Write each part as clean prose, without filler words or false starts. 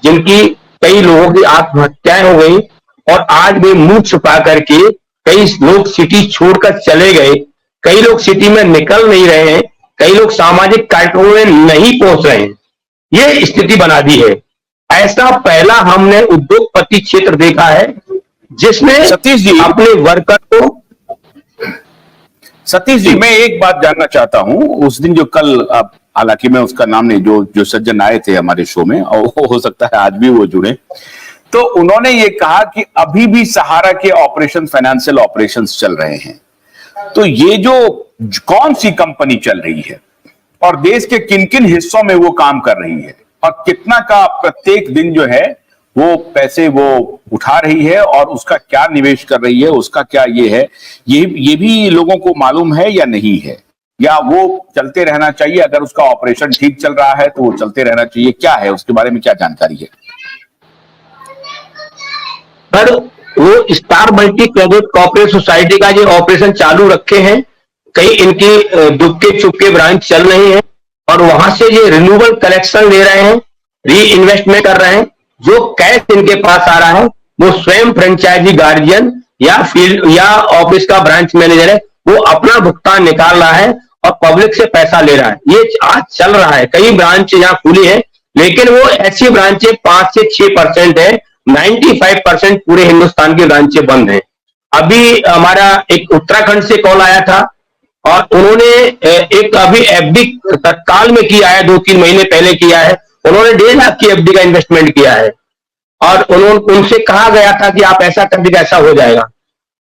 जिनकी कई लोगों की आत्महत्याएं हो गई और आज वे मुंह छुपा करके कई लोग सिटी छोड़कर चले गए, कई लोग सिटी में निकल नहीं रहे हैं, कई लोग सामाजिक कार्यक्रमों में नहीं पहुंच रहे हैं। ये स्थिति बना दी है। ऐसा पहला हमने उद्योगपति क्षेत्र देखा है जिसने सतीश जी अपने वर्कर को। सतीश जी, मैं एक बात जानना चाहता हूं। उस दिन जो कल, हालांकि मैं उसका नाम नहीं, जो सज्जन आए थे हमारे शो में, और हो सकता है आज भी वो जुड़े, तो उन्होंने ये कहा कि अभी भी सहारा के ऑपरेशन, फाइनेंशियल ऑपरेशंस चल रहे हैं। तो ये जो कौन सी कंपनी चल रही है और देश के किन किन हिस्सों में वो काम कर रही है और कितना का प्रत्येक दिन जो है वो पैसे वो उठा रही है और उसका क्या निवेश कर रही है, उसका क्या ये है, ये भी लोगों को मालूम है या नहीं है, या वो चलते रहना चाहिए? अगर उसका ऑपरेशन ठीक चल रहा है तो वो चलते रहना चाहिए, क्या है उसके बारे में, क्या जानकारी है? पर वो star multi credit corporate society का जो ऑपरेशन चालू रखे हैं, कई इनकी दुबके चुपके ब्रांच चल रही है और वहां से ये रिन्यूएबल कलेक्शन ले रहे हैं, री इन्वेस्टमेंट कर रहे हैं। जो कैश इनके पास आ रहा है वो स्वयं फ्रेंचाइजी गार्जियन या फील्ड या ऑफिस का ब्रांच मैनेजर है, वो अपना भुगतान निकाल रहा है और पब्लिक से पैसा ले रहा है। ये आज चल रहा है। कई ब्रांच यहाँ खुली है, लेकिन वो ऐसी ब्रांचें 5 से 6% है, 95% पूरे हिंदुस्तान की ब्रांचें बंद हैं। अभी हमारा एक उत्तराखंड से कॉल आया था और उन्होंने एक अभी एफडी तत्काल में किया है, 2-3 महीने पहले किया है। उन्होंने 1.5 लाख की एफडी का इन्वेस्टमेंट किया है और उनसे कहा गया था कि आप ऐसा कर दीजिए, ऐसा हो जाएगा।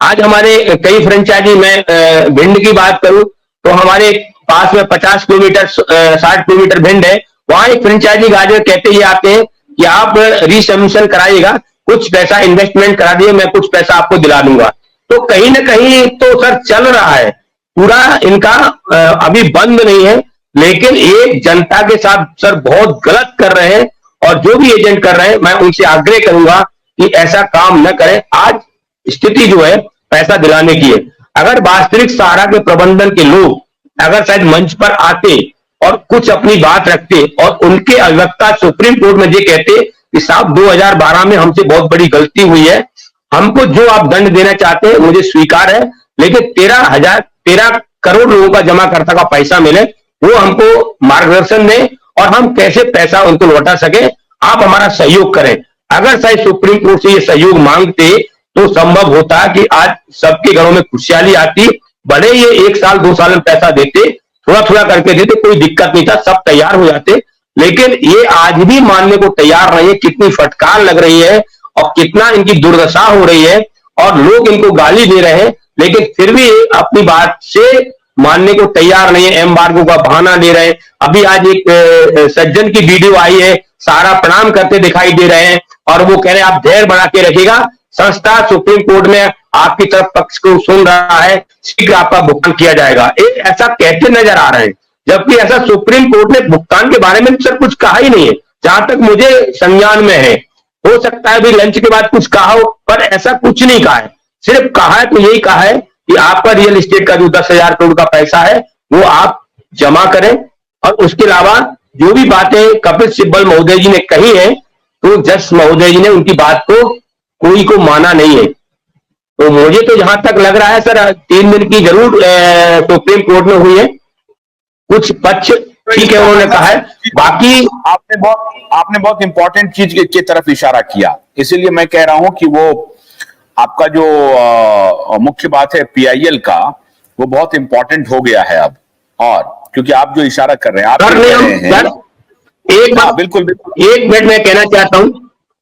आज हमारे कई फ्रेंचाइजी, मैं भिंड की बात करूं तो हमारे पास में 50 किलोमीटर 60 किलोमीटर भिंड है। वहां एक फ्रेंचाइजी गार्जियन कहते ही आते हैं कि आप रीसब्मिशन कराइएगा, कुछ पैसा इन्वेस्टमेंट करा दिए, मैं कुछ पैसा आपको दिला दूंगा। तो कहीं ना कहीं तो सर चल रहा है पूरा इनका, अभी बंद नहीं है, लेकिन ये जनता के साथ सर बहुत गलत कर रहे हैं। और जो भी एजेंट कर रहे हैं, मैं उनसे आग्रह करूंगा कि ऐसा काम न करें। आज स्थिति जो है पैसा दिलाने की है। अगर वास्तविक सहारा के प्रबंधन के लोग अगर शायद मंच पर आते और कुछ अपनी बात रखते और उनके अधिवक्ता सुप्रीम कोर्ट में ये कहते कि साहब 2012 में हमसे बहुत बड़ी गलती हुई है, हमको जो आप दंड देना चाहते हैं मुझे स्वीकार है, लेकिन 13 करोड़ लोगों का जमाकर्ता का पैसा मिले, वो हमको मार्गदर्शन दें और हम कैसे पैसा उनको लौटा सके, आप हमारा सहयोग करें। अगर शायद सुप्रीम कोर्ट से ये सहयोग मांगते तो संभव होता कि आज सबके घरों में खुशहाली आती। भले ये 1 साल 2 साल में पैसा देते, थोड़ा थोड़ा करके देते, कोई दिक्कत नहीं था, सब तैयार हो जाते। लेकिन ये आज भी मानने को तैयार नहीं है कितनी फटकार लग रही है और कितना इनकी दुर्दशा हो रही है और लोग इनको गाली दे रहे हैं, लेकिन फिर भी अपनी बात से मानने को तैयार नहीं है, एम्बार्गो का बहाना ले रहे हैं। अभी आज एक सज्जन की वीडियो आई है, सारा प्रणाम करते दिखाई दे रहे हैं और वो कह रहे हैं आप धैर्य बढ़ा के रखिएगा, संस्था सुप्रीम कोर्ट में आपकी तरफ पक्ष को सुन रहा है, शीघ्र आपका भुगतान किया जाएगा, ऐसा कहते नजर आ रहे हैं। जबकि ऐसा सुप्रीम कोर्ट ने भुगतान के बारे में सर कुछ कहा ही नहीं है, जहां तक मुझे संज्ञान में है। हो सकता है अभी लंच के बाद कुछ कहा हो, पर ऐसा कुछ नहीं कहा है। सिर्फ कहा है तो यही कहा है कि आपका रियल एस्टेट का जो 10,000 करोड़ का पैसा है वो आप जमा करें, और उसके अलावा जो भी बातें कपिल सिब्बल महोदय जी ने कही है, तो जज महोदय जी ने उनकी बात को कोई को माना नहीं है। तो मुझे तो जहां तक लग रहा है सर 3 दिन की जरूर सुप्रीम कोर्ट में हुई है, कुछ पक्ष ठीक है उन्होंने कहा है, बाकी आपने बहुत इंपॉर्टेंट चीज की तरफ इशारा किया, इसीलिए मैं कह रहा हूं कि वो आपका जो मुख्य बात है पीआईएल का, वो बहुत इंपॉर्टेंट हो गया है अब। और क्योंकि आप जो इशारा कर रहे हैं, आप कह रहे हैं एक बात, बिल्कुल एक मिनट मैं कहना चाहता हूं।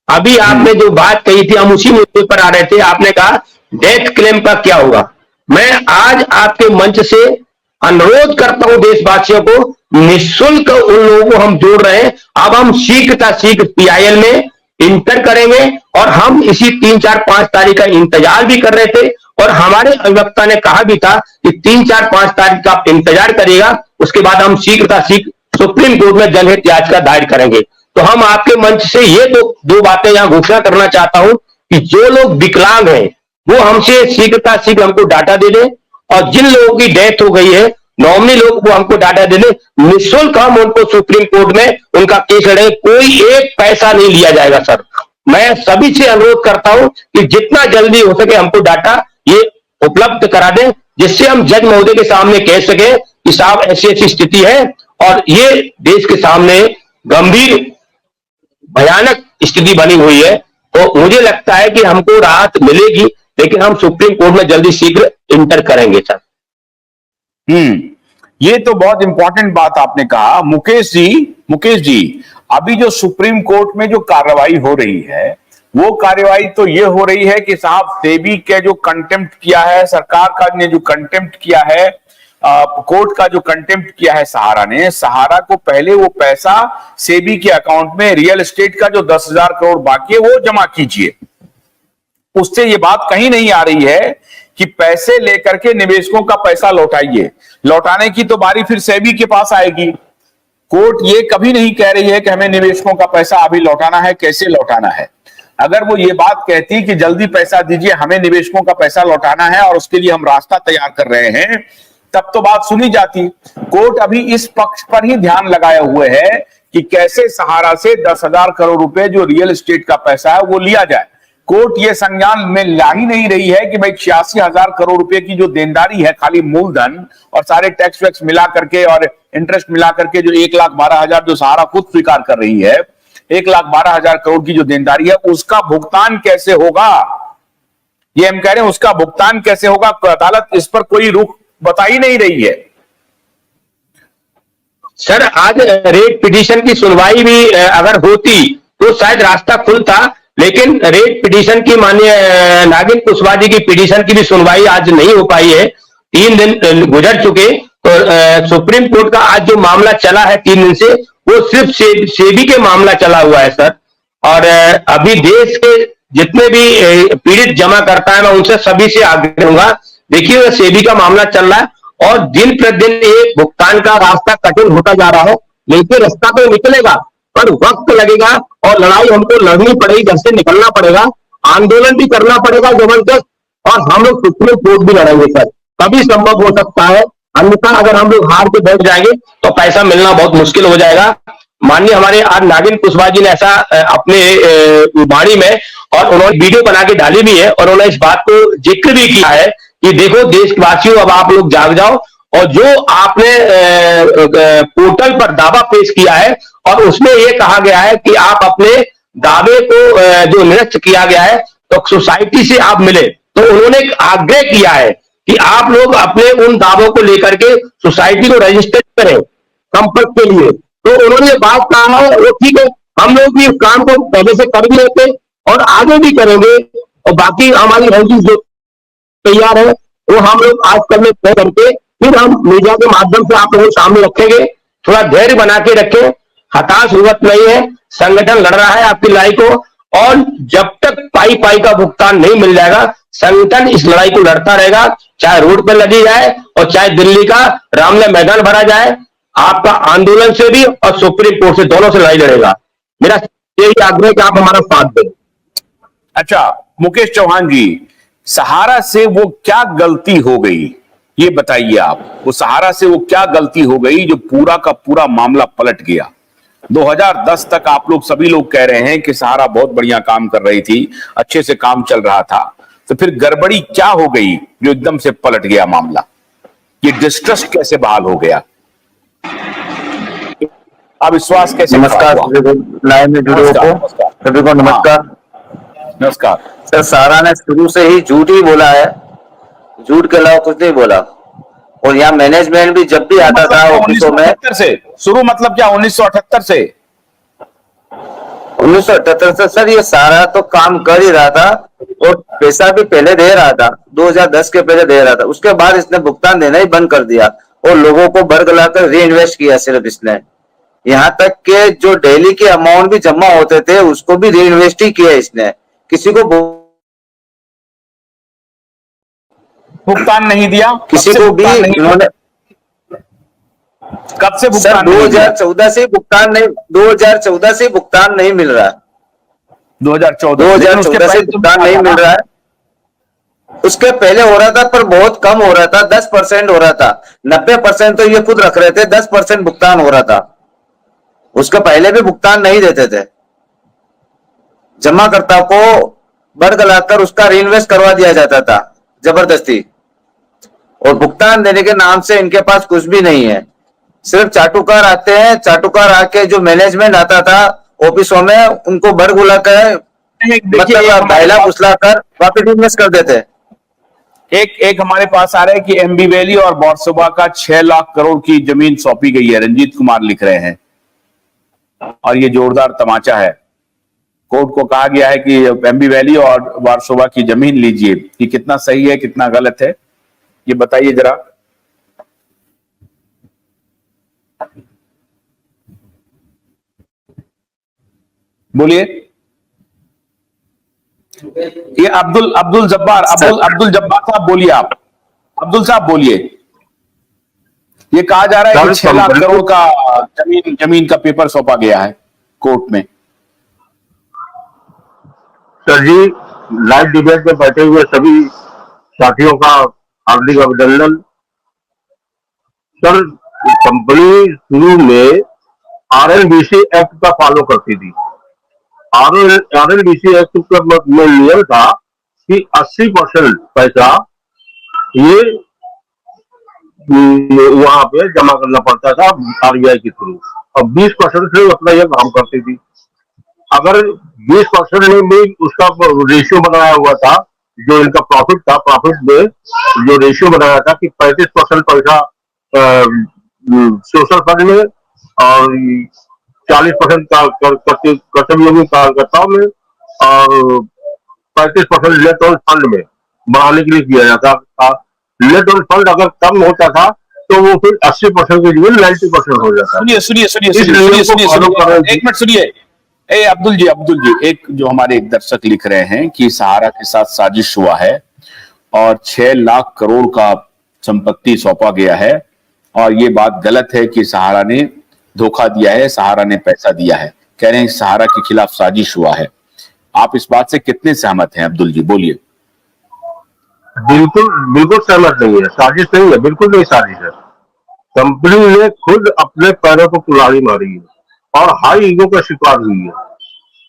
अभी आपने जो बात कही थी, हम उसी मुद्दे पर आ रहे थे। आपने कहा डेथ क्लेम का क्या होगा। मैं आज आपके मंच से अनुरोध करता हूं देशवासियों को, निःशुल्क उन लोगों को हम जोड़ रहे हैं। अब हम शीघ्र पीआईएल में इंटर करेंगे और हम इसी 3, 4, 5 तारीख का इंतजार भी कर रहे थे और हमारे अधिवक्ता ने कहा भी था कि 3, 4, 5 तारीख का आप इंतजार करिएगा, उसके बाद हम शीघ्र सुप्रीम कोर्ट में जनहित याचिका दायर करेंगे। तो हम आपके मंच से ये दो बातें यहां घोषणा करना चाहता हूं कि जो लोग विकलांग हैं वो हमसे शीघ्र हमको डाटा दे दें, और जिन लोगों की डेथ हो गई है नॉमिनी लोग वो हमको डाटा दे दें, निःशुल्क हम उनको सुप्रीम कोर्ट में उनका केस लड़े, कोई एक पैसा नहीं लिया जाएगा सर। मैं सभी से अनुरोध करता हूं कि जितना जल्दी हो सके हमको डाटा ये उपलब्ध करा दें, जिससे हम जज महोदय के सामने कह सके कि साहब ऐसी ऐसी स्थिति है और ये देश के सामने गंभीर भयानक स्थिति बनी हुई है। तो मुझे लगता है कि हमको राहत मिलेगी, लेकिन हम सुप्रीम कोर्ट में जल्दी शीघ्र इंटर करेंगे सर। ये तो बहुत इंपॉर्टेंट बात आपने कहा मुकेश जी, अभी जो सुप्रीम कोर्ट में जो कार्रवाई हो रही है, वो कार्रवाई तो ये हो रही है कि साहब सेबी के जो कंटेम्प्ट किया है, सरकार का ने जो कंटेम्प्ट किया है, कोर्ट का जो कंटेम्प्ट किया है सहारा ने, सहारा को पहले वो पैसा सेबी के अकाउंट में रियल एस्टेट का जो 10,000 करोड़ बाकी है वो जमा कीजिए। उससे ये बात कहीं नहीं आ रही है कि पैसे लेकर के निवेशकों का पैसा लौटाइए। लौटाने की तो बारी फिर सेबी के पास आएगी। कोर्ट ये कभी नहीं कह रही है कि हमें निवेशकों का पैसा अभी लौटाना है, कैसे लौटाना है। अगर वो ये बात कहती कि जल्दी पैसा दीजिए, हमें निवेशकों का पैसा लौटाना है और उसके लिए हम रास्ता तैयार कर रहे हैं, तब तो बात सुनी जाती। कोर्ट अभी इस पक्ष पर ही ध्यान लगाए हुए है कि कैसे सहारा से 10,000 करोड़ रुपए जो रियल एस्टेट का पैसा है वो लिया जाए। कोर्ट ये संज्ञान में ला ही नहीं रही है कि भाई 86,000 करोड़ रुपए की जो देनदारी है, खाली मूलधन और सारे टैक्स वैक्स मिला करके और इंटरेस्ट मिला करके जो 1,12,000 जो सहारा खुद स्वीकार कर रही है, 1,12,000 करोड़ की जो देनदारी है उसका भुगतान कैसे होगा, ये हम कह रहे हैं उसका भुगतान कैसे होगा। अदालत इस पर कोई रुख बता ही नहीं रही है। सर आज रेट पिटीशन की सुनवाई भी अगर होती तो शायद रास्ता खुलता, लेकिन रेट पिटीशन की माननीय नागिन कुशवाहा जी की पिटीशन की भी सुनवाई आज नहीं हो पाई है। 3 दिन गुजर चुके, तो सुप्रीम कोर्ट का आज जो मामला चला है 3 दिन से, वो सिर्फ सेबी के मामला चला हुआ है सर। और अभी देश के जितने भी पीड़ित जमा करता है, मैं उनसे सभी से आग्रह करूंगा, देखिए सेबी का मामला चल रहा है और दिन प्रतिदिन ये भुगतान का रास्ता कठिन होता जा रहा है, लेकिन रास्ता तो निकलेगा पर वक्त लगेगा और लड़ाई हमको लड़नी पड़ेगी, घर से निकलना पड़ेगा, आंदोलन भी करना पड़ेगा जबरदस्त, और हम लोग सुप्रीम कोर्ट भी लड़ेंगे सर, तभी संभव हो सकता है। अन्यथा अगर हम लोग हार के बैठ जाएंगे तो पैसा मिलना बहुत मुश्किल हो जाएगा। माननीय हमारे आज नागिन कुशवाहा जी ने ऐसा अपने वाणी में और उन्होंने वीडियो बना के डाली भी है और उन्होंने इस बात को जिक्र भी किया है कि देखो देशवासियों, अब आप लोग जाग जाओ, और जो आपने पोर्टल पर दावा पेश किया है और उसमें यह कहा गया है कि आप अपने दावे को जो निरस्त किया गया है तो सोसाइटी से आप मिले, तो उन्होंने एक आग्रह किया है कि आप लोग अपने उन दावों को लेकर के सोसाइटी को रजिस्टर करें संपर्क के लिए। तो उन्होंने बात कहा है वो ठीक है, हम लोग भी इस काम को पहले से कर भी लेते और आगे भी करेंगे, और बाकी हमारी रंजिश जो तैयार है वो हम लोग आज कल में तय करके फिर हम मीडिया के माध्यम से आप लोगों के सामने रखेंगे। थोड़ा धैर्य बना के रखें, हताश जरूरत नहीं है, संगठन लड़ रहा है आपकी लड़ाई को, और जब तक पाई पाई का भुगतान नहीं मिल जाएगा संगठन इस लड़ाई को लड़ता रहेगा, चाहे रोड पर लगी जाए और चाहे दिल्ली का रामलीला मैदान भरा जाए, आपका आंदोलन से भी और सुप्रीम कोर्ट से, दोनों से लड़ाई लड़ेगा। मेरा यही आग्रह है कि आप हमारा साथ दें। अच्छा मुकेश चौहान जी, सहारा से वो क्या गलती हो गई ये बताइए आप। वो सहारा से वो क्या गलती हो गई जो पूरा का पूरा मामला पलट गया। 2010 तक आप लोग सभी लोग कह रहे हैं कि सहारा बहुत बढ़िया काम कर रही थी, अच्छे से काम चल रहा था, तो फिर गड़बड़ी क्या हो गई जो एकदम से पलट गया मामला? ये डिस्ट्रस्ट कैसे बहाल हो गया? अविश्वास कैसे? नमस्कार लाइव में जुड़े हो सभी को नमस्कार। नमस्कार सर, सहारा ने शुरू से ही झूठ ही बोला है, झूठ के अलावा कुछ नहीं बोला। और यहाँ मैनेजमेंट भी जब भी आता था ऑफिसों में, से शुरू मतलब क्या 1978 से? 1978 से सर ये सहारा तो काम कर ही रहा था और पैसा भी पहले दे रहा था, 2010 के पहले दे रहा था। उसके बाद इसने भुगतान देना ही बंद कर दिया और लोगों को बरगलाकर री इन्वेस्ट किया सिर्फ इसने। यहाँ तक के जो डेली के अमाउंट भी जमा होते थे उसको भी री इन्वेस्ट ही किया इसने, किसी को भुगतान नहीं दिया, किसी को भी इन्होंने। कब से भुगतान? सर 2014 से भुगतान नहीं, 2014 से भुगतान नहीं मिल रहा है। 2014 से भुगतान नहीं मिल रहा है। उसके पहले हो रहा था पर बहुत कम हो रहा था, 10% हो रहा था। 90% तो ये खुद रख रहे थे, 10% भुगतान हो रहा था। उसके पहले भी भुगतान नहीं देते थे। जमाकर्ता को बरगलाकर उसका रीइन्वेस्ट करवा दिया जाता था जबरदस्ती, और भुगतान देने के नाम से इनके पास कुछ भी नहीं है। सिर्फ चाटुकार आते हैं, चाटुकार आके जो मैनेजमेंट आता था ऑफिसों में, उनको बरगुलाकर मतलब बहला फुसलाकर वापस इन्वेस्ट कर देते। एक हमारे पास आ रहा है कि एमबी वैली और बोरसोबा का 6 लाख करोड़ की जमीन सौंपी गई है, रंजीत कुमार लिख रहे हैं, और ये जोरदार तमाचा है। कोर्ट को कहा गया है कि एमबी वैली और बोरसोबा की जमीन लीजिए। ये कितना सही है, कितना गलत है, ये बताइए जरा। बोलिए। ये अब्दुल जब्बार साहब बोलिए। आप अब्दुल साहब बोलिए। ये कहा जा रहा है कि 6 लाख करोड़ का जमीन का पेपर सौंपा गया है कोर्ट में। सर जी, लाइव डिबेट में बैठे हुए सभी साथियों का हार्दिक अभिनंदन। सर, कंपनी शुरू में आरएनबीसी एक्ट का फॉलो करती थी। आरएनबीसी एक्ट का में नियम था कि 80% पैसा ये वहां पे जमा करना पड़ता था आरबीआई के थ्रू, और 20% से अपना ये काम करती थी। अगर 20% में भी उसका रेशियो बनाया हुआ था, जो इनका प्रॉफिट था, प्रॉफिट में जो रेशियो बनाया था कि 35% पैसा सोशल फंड में और 40% कर्तव्योगी कार्यकर्ताओं में और 35% इलेक्ट्रॉनिक फंड में बढ़ाने के लिए किया जाता था। इलेक्ट्रॉनिक फंड अगर कम होता था तो वो फिर 80% के लिए 90% हो जाता। सुनिए एक मिनट सुनिए। अब्दुल जी, एक जो हमारे एक दर्शक लिख रहे हैं कि सहारा के साथ साजिश हुआ है और 6 लाख करोड़ का संपत्ति सौंपा गया है, और ये बात गलत है कि सहारा ने धोखा दिया है, सहारा ने पैसा दिया है। कह रहे हैं सहारा के खिलाफ साजिश हुआ है। आप इस बात से कितने सहमत हैं अब्दुल जी, बोलिए। बिल्कुल सहमत नहीं है, साजिश नहीं है, बिल्कुल नहीं साजिश है। कंपनी ने खुद अपने पैरों को कुल्हाड़ी मारी है और हाई ईगो का शिकार हुई है।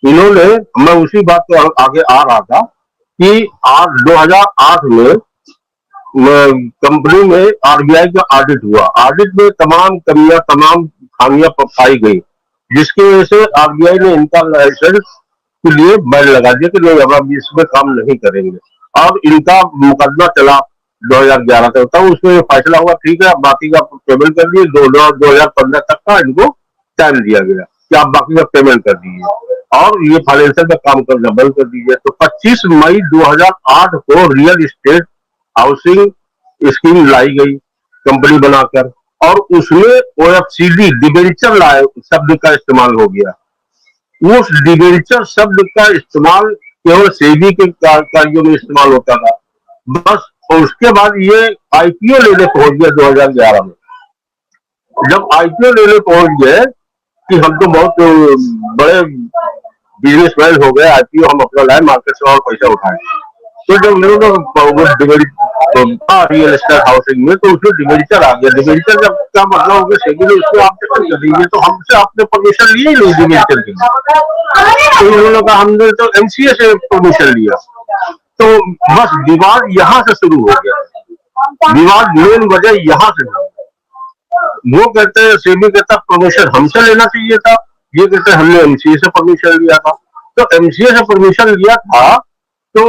इन्होंने, मैं उसी बात को आगे आ रहा था कि 2008 में कंपनी में आरबीआई का ऑडिट हुआ। ऑडिट में तमाम कमियां, तमाम खामियां पाई गई, जिसकी वजह से आरबीआई ने इनका लाइसेंस के लिए बैन लगा दिया कि नहीं, अब हम इसमें काम नहीं करेंगे। और इनका मुकदमा चला 2011 तक, तब उसमें फैसला हुआ, ठीक है बाकी का पेमेंट कर दिए। 2015 तक का इनको टाइम दिया गया कि आप बाकी का पेमेंट कर दीजिए और ये फाइनेंशियल का काम करना बंद कर दीजिए। तो 25 मई 2008 को रियल एस्टेट हाउसिंग स्कीम लाई गई कंपनी बनाकर, और उसमें ओएफसीडी डिबेंचर लाए शब्द का इस्तेमाल हो गया। उस डिबेंचर शब्द का इस्तेमाल केवल सेबी के कार्यों में इस्तेमाल होता था बस। और उसके बाद ये आईपीओ लेने पहुंच गया 2011 में। जब आईपीओ लेने पहुंच गए कि हम तो बहुत बड़े बिजनेसमैन हो गए, आईपीओ हम अपना लाए, मार्केट से और पैसा उठाए। तो जब रियल एस्टेट हाउसिंग में, तो उसमें डिबेंचर आ गया। डिबेंचर जब क्या मतलब हो गया, सेबी ने उसको आप कर दीजिए, तो हमसे आपने परमिशन लिया ही नहीं डिबेंचर के लिए। तो उन्होंने कहा हमने तो एमसीए से परमिशन लिया। तो बस विवाद यहां से शुरू हो गया। विवाद मेन वजह यहां से, वो कहते हैं, सेबी कहता परमिशन हमसे लेना चाहिए था, ये कहते हैं हमने एमसीए से परमिशन लिया था। तो एमसीए से परमिशन लिया था तो